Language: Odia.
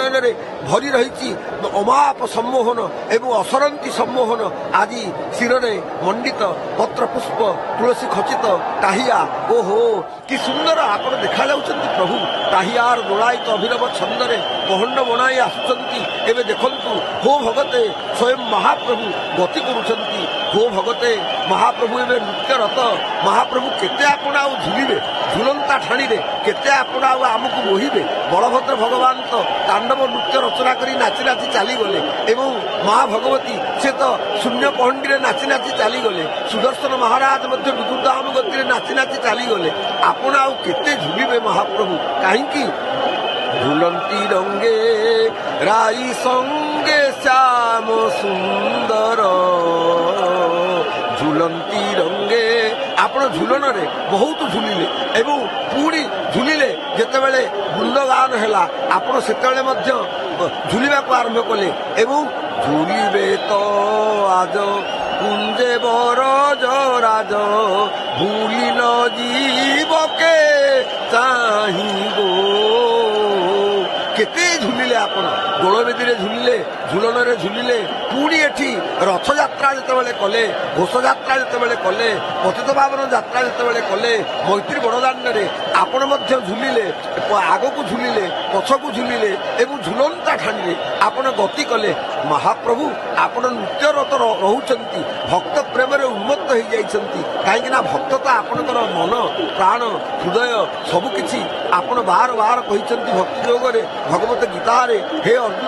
ନୟନରେ ଭରି ରହିଛି ଅମାପ ସମ୍ମୋହନ ଏବଂ ଅସରନ୍ତି ସମ୍ମୋହନ। ଆଜି ଶିରରେ ମଣ୍ଡିତ ପତ୍ର ପୁଷ୍ପ ତୁଳସୀ ଖଚିତ ଟାହିଆ। ଓହୋ କି ସୁନ୍ଦର ଆପଣ ଦେଖାଯାଉଛନ୍ତି ପ୍ରଭୁ। ଟାହିଆର ଦୋଳାୟିତ ଅଭିନବ ଛନ୍ଦରେ ପହଣ୍ଡ ବଣାଇ ଆସୁଛନ୍ତି। ଏବେ ଦେଖନ୍ତୁ ହୋ ଭଗତେ ସ୍ୱୟଂ ମହାପ୍ରଭୁ ଗତି କରୁଛନ୍ତି। ହୋ ଭଗତେ ମହାପ୍ରଭୁ ଏବେ ନୃତ୍ୟରତ। ମହାପ୍ରଭୁ କେତେ ଆପଣ ଆଉ ଝୁଲିବେ ଝୁଲନ୍ତା ଠାଣିରେ, କେତେ ଆପଣ ଆଉ ଆମକୁ ବୋହିବେ। ବଳଭଦ୍ର ଭଗବାନ ତ ତାଣ୍ଡବ ନୃତ୍ୟ ରଚନା କରି ନାଚି ନାଚି ଚାଲିଗଲେ ଏବଂ ମା ଭଗବତୀ ସେ ତ ଶୂନ୍ୟ ପହଣ୍ଡିରେ ନାଚି ନାଚି ଚାଲିଗଲେ। ସୁଦର୍ଶନ ମହାରାଜ ମଧ୍ୟ ବିଦ୍ୟୁଦାମ ଗତିରେ ନାଚି ନାଚି ଚାଲିଗଲେ। ଆପଣ ଆଉ କେତେ ଝୁଲିବେ ମହାପ୍ରଭୁ? କାହିଁକି ঝুলন্তি রঙ্গে রাই সঙ্গে শ্যাম সুন্দর ঝুলন্তি রঙ্গে। ଆପଣ ଝୁଲଣରେ ବହୁତ ଝୁଲିଲେ ଏବଂ ପୁଣି ଝୁଲିଲେ ଯେତେବେଳେ ବୃନ୍ଦଗାନ ହେଲା ଆପଣ ସେତେବେଳେ ମଧ୍ୟ ଝୁଲିବାକୁ ଆରମ୍ଭ କଲେ ଏବଂ ঝুলিবে তো আজ কুঞ্জে বরজ রাজ ভুলি ন জীবকে চাহিব। কেতে ঝুলিলে ଆପଣ ଦୋଳବେଦୀରେ ଝୁଲିଲେ, ଝୁଲଣରେ ଝୁଲିଲେ, ପୁଣି ଏଠି ରଥଯାତ୍ରା ଯେତେବେଳେ କଲେ, ଘୋଷଯାତ୍ରା ଯେତେବେଳେ କଲେ, ପତିତ ପାବନ ଯାତ୍ରା ଯେତେବେଳେ କଲେ, ମୈତ୍ରୀ ବଡ଼ଦାଣ୍ଡରେ ଆପଣ ମଧ୍ୟ ଝୁଲିଲେ, ଆଗକୁ ଝୁଲିଲେ, ପଛକୁ ଝୁଲିଲେ ଏବଂ ଝୁଲନ୍ତା ଠାଣିରେ ଆପଣ ଗତି କଲେ। ମହାପ୍ରଭୁ ଆପଣ ନୃତ୍ୟରତ ରହୁଛନ୍ତି, ଭକ୍ତ ପ୍ରେମରେ ଉନ୍ମତ୍ତ ହେଇଯାଇଛନ୍ତି। କାହିଁକି ନା ଭକ୍ତ ତ ଆପଣଙ୍କର ମନ ପ୍ରାଣ ହୃଦୟ ସବୁକିଛି। ଆପଣ ବାର ବାର କହିଛନ୍ତି ଭକ୍ତି ଯୋଗରେ ଭଗବତ ଗୀତାରେ, ହେ ଅର୍ଜୁନ